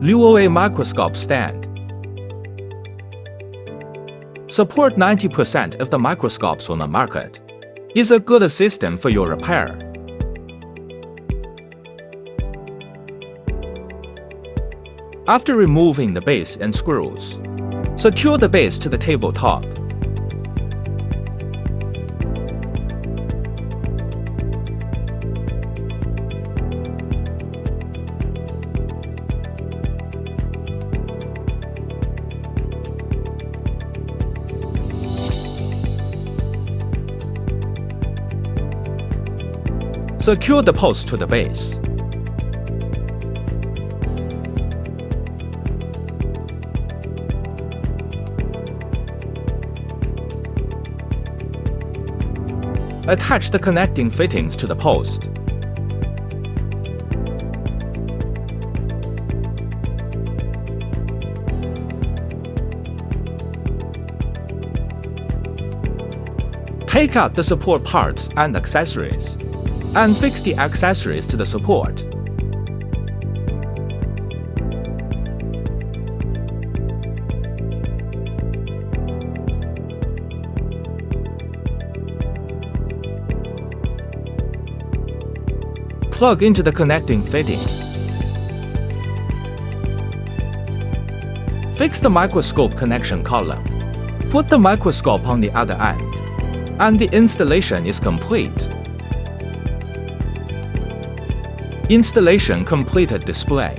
LUOWEI microscope stand. Support 90% of the microscopes on the market. Is a good system for your repair. After removing the base and screws, secure the base to the tabletop. Secure the post to the base. Attach the connecting fittings to the post. Take out the support parts and accessories, and fix the accessories to the support. Plug into the connecting fitting. Fix the microscope connection column. Put the microscope on the other end, and the installation is complete. Installation completed display.